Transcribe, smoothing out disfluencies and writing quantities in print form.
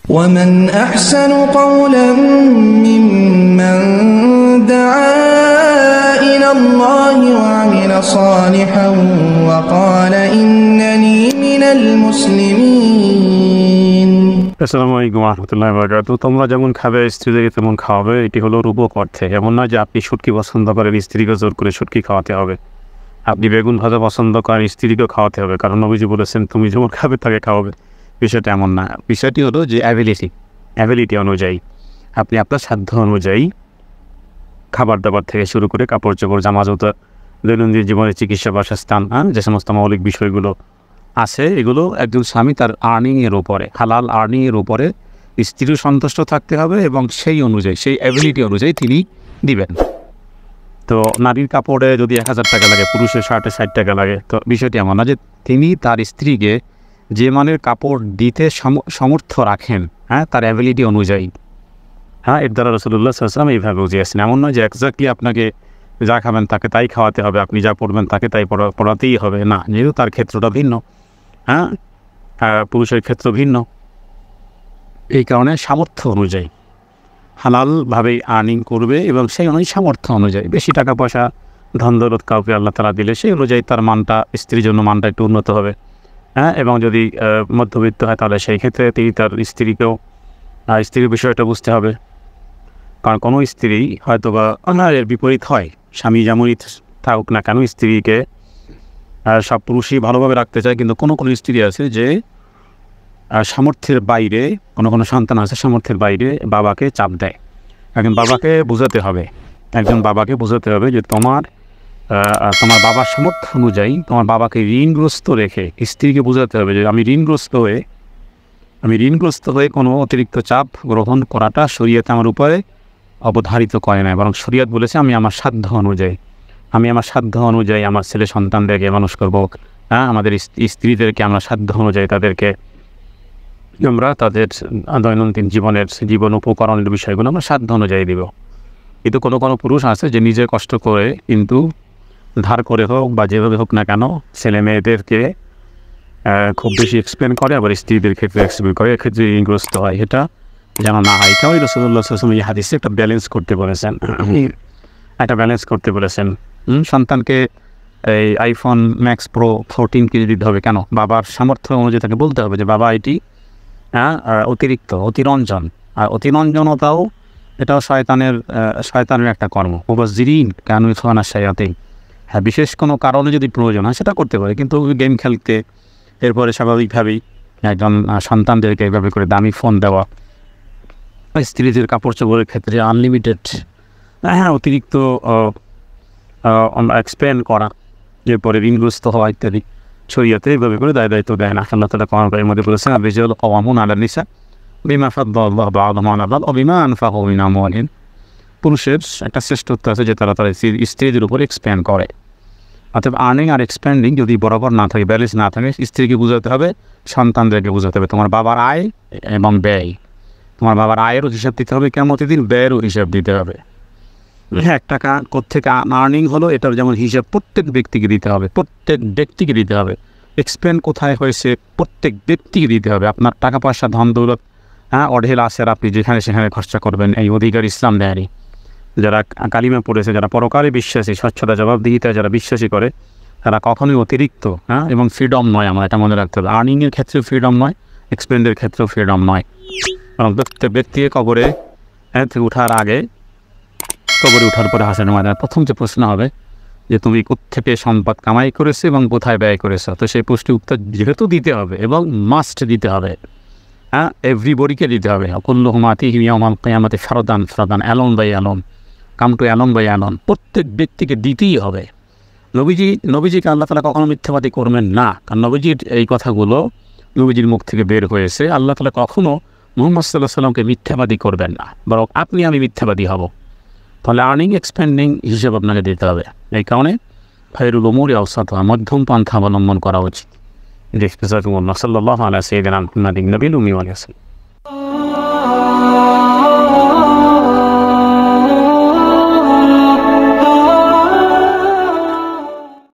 ومن أحسن قولا ممن دعا إلى الله وعمل صالحا وقال إنني من المسلمين। আসসালামু আলাইকুম ওয়া রাহমাতুল্লাহি ওয়া বারাকাতুহু। তোমরা যেমন খাবে স্ত্রীদেরকে তেমন খাওয়াবে, এটি হলো রূপক অর্থে। এমন না যে আপনি শুটকি পছন্দ করেন, স্ত্রীকে জোর করে শুটকি খাওয়াতে হবে। আপনি বেগুন ভাজা পছন্দ করেন, স্ত্রীকেও খাওয়াতে হবে, কারণ নবীজি বলেছেন তুমি যেমন খাবে তাকে খাওয়াবে। বিষয়টা এমন না। বিষয়টি হলো যে অ্যাবিলিটি অনুযায়ী আপনি আপনার সাধ্য অনুযায়ী খাবার দাবার থেকে শুরু করে কাপড় চোপড়, জামা জুতা, দৈনন্দিন জীবনে চিকিৎসা, বাসস্থান, যে সমস্ত মৌলিক বিষয়গুলো আছে, এগুলো একজন স্বামী তার আর্নিংয়ের উপরে, হালাল আর্নিংয়ের উপরে স্ত্রীও সন্তুষ্ট থাকতে হবে এবং সেই অনুযায়ী, সেই অ্যাবিলিটি অনুযায়ী তিনি দিবেন। তো নারীর কাপড়ে যদি 1000 টাকা লাগে, পুরুষের শার্টে 60 টাকা লাগে, তো বিষয়টি এমন না যে তিনি তার স্ত্রীকে যে মানের কাপড় দিতে সমর্থ রাখেন, তার অ্যাবিলিটি অনুযায়ী, এর দ্বারা রাসূলুল্লাহ সাল্লাল্লাহু আলাইহি ওয়াসাল্লাম এইভাবে বুঝিয়েছেন। এমন নয় যে এক্স্যাক্টলি আপনাকে যা খাবেন তাকে তাই খাওয়াতে হবে, আপনি যা পড়বেন তাকে তাই পড়াতেই হবে, না। যেহেতু তার ক্ষেত্রটা ভিন্ন, পুরুষের ক্ষেত্র ভিন্ন, এই কারণে সামর্থ্য অনুযায়ী হালালভাবেই আর্নিং করবে এবং সেই অনুযায়ী সামর্থ্য অনুযায়ী বেশি টাকা পয়সা ধন দৌলত কাউকে আল্লাহ তাআলা দিলে সেই অনুযায়ী তার মানটা, স্ত্রীর জন্য মানটা একটু উন্নত হবে। এবং যদি মধ্যবিত্ত হয় তাহলে সেই ক্ষেত্রে তিনি তার স্ত্রীর বিষয়টা বুঝতে হবে। কারণ কোনো স্ত্রী হয়তো বা এর বিপরীত হয়, স্বামী যেমনই থাকুক না কেন স্ত্রীকে সব পুরুষই ভালোভাবে রাখতে চায়, কিন্তু কোনো স্ত্রী আছে যে সামর্থ্যের বাইরে, কোনো সন্তান আছে সামর্থ্যের বাইরে বাবাকে চাপ দেয়। একজন বাবাকে বোঝাতে হবে যে তোমার বাবার সামর্থ্য অনুযায়ী তোমার বাবাকে ঋণগ্রস্ত রেখে স্ত্রীকে বোঝাতে হবে যে আমি ঋণগ্রস্ত হয়ে কোনো অতিরিক্ত চাপ গ্রহণ করাটা শরীয়তে আমার উপরে অবধারিত করে না, বরং শরীয়ত বলেছে আমি আমার সাধ্য অনুযায়ী আমার ছেলে সন্তানদেরকে মানুষ করবো। আমাদের স্ত্রীদেরকে আমরা সাধ্য অনুযায়ী তাদেরকে আমরা তাদের দৈনন্দিন জীবন উপকরণের বিষয়গুলো আমরা সাধ্য অনুযায়ী দিব। কিন্তু কোনো পুরুষ আছে যে নিজে কষ্ট করে, কিন্তু ধার করে হোক বা যেভাবে হোক না কেন, ছেলে মেয়েদেরকে খুব বেশি এক্সপ্লেন করে, আবার স্ত্রীদের ক্ষেত্রে এক্সপ্লেন করে, এক্ষেত্রে ঋণগ্রস্ত হয়। এটা যেন না হয়, এটাও রাসূলুল্লাহ সাল্লাল্লাহু আলাইহি ওয়াসাল্লাম এই হাদিসে একটা ব্যালেন্স করতে বলেছেন। সন্তানকে এই আইফোন ম্যাক্স প্রো 14 কেজি দিতে হবে কেন? বাবার সামর্থ্য অনুযায়ী তাকে বলতে হবে যে বাবা এটি অতিরঞ্জনতাও এটাও শয়তানের একটা কর্ম। মুবাজ্জিরিন কানু ইখওয়ানা শায়াতিন। বিশেষ কোনো কারণে যদি প্রয়োজন হয় সেটা করতে পারে, কিন্তু গেম খেলতে, এরপরে স্বাভাবিকভাবেই একজন সন্তানদেরকে এইভাবে করে দামি ফোন দেওয়া, স্ত্রীদের কাপড় চোপড়ের ক্ষেত্রে আনলিমিটেড অতিরিক্ত এক্সপ্লেন করা, এরপরে ঋণগ্রস্ত হওয়া ইত্যাদি, শরীয়তে এইভাবে করে দায়িত্ব দেয় না। আল্লাহ তাআলা কোরআনের মধ্যে বলেছেন আর-রিজালু কাওয়ামুনা আলা নিসা বিমা ফাদ্দালাল্লাহু বা'দাহুম আলা বা'দ ওয়া বিমা আনফাকু মিন আমওয়ালিহিম। পুরুষের একটা শ্রেষ্ঠত্ব আছে যে তারা তার স্ত্রীদের উপর এক্সপ্যান্ড করে। অর্থাৎ আর্নিং আর এক্সপ্যান্ডিং যদি বরাবর না থাকে, ব্যালেন্স না থাকে, স্ত্রীকে বোঝাতে হবে, সন্তানদেরকে বোঝাতে হবে তোমার বাবার আয় এবং ব্যয়, তোমার বাবার আয়েরও হিসাব দিতে হবে, কিয়ামতের দিন ব্যয়েরও হিসাব দিতে হবে। 1 টাকা কোত্থেকে আর্নিং হলো এটার যেমন হিসাব প্রত্যেক ব্যক্তিকে দিতে হবে। এক্সপ্যান্ড কোথায় হয়েছে প্রত্যেক ব্যক্তিকে দিতে হবে। আপনার টাকা পয়সা ধন দৌলত অঢেল আছে, আর আপনি যেখানে সেখানে খরচা করবেন, এই অধিকার ইসলাম দেয়নি। যারা কালিমা পড়েছে, যারা পরকালে বিশ্বাসী, স্বচ্ছতা জবাবদিহিতা যারা বিশ্বাসী করে, তারা কখনোই অতিরিক্ত এবং ফ্রিডম নয়। আমরা এটা মনে রাখতে হবে, আর্নিংয়ের ক্ষেত্রেও ফ্রিডম নয়, এক্সপেন্ডের ক্ষেত্রেও ফ্রিডম নয়। এবং প্রত্যেক ব্যক্তিকে কবরে ওঠার পরে হাসরের ময়দানে প্রথম যে প্রশ্ন হবে যে তুমি কোত্থেকে সম্পদ কামাই করেছো এবং কোথায় ব্যয় করেছো, তো সেই প্রশ্নের উত্তর যেহেতু দিতে হবে এবং মাস্ট দিতে হবে, এভরিবডিকে দিতে হবে। কুল্লুহুম আতিহি ইয়াওমাল কিয়ামাতি ফারদান alone by alone, come to alone by alone, প্রত্যেক ব্যক্তিকে দিতেই হবে। নবীজিকে আল্লাহ তাআলা কখনো মিথ্যাবাদী করবেন না, কারণ নবীজির এই কথাগুলো নবীজির মুখ থেকে বের হয়েছে। আল্লাহ তাআলা কখনো মুহাম্মদ সাল্লাল্লাহু আলাইহি ওয়াসাল্লামকে মিথ্যাবাদী করবেন না, বরং আমি মিথ্যাবাদী হব। তাহলে আর্নিং এক্সপ্যান্ডিং হিসেব আপনাকে দিতে হবে। এই কারণে খায়রুল উমুরি আওসাতুহা, মধ্যম পন্থা অবলম্বন করা উচিত। সাল্লাল্লাহু আলা সাইয়্যিদিনা মুহাম্মাদিন নবিয়্যিল উম্মি ওয়া আলিহি ওয়া সাল্লাম।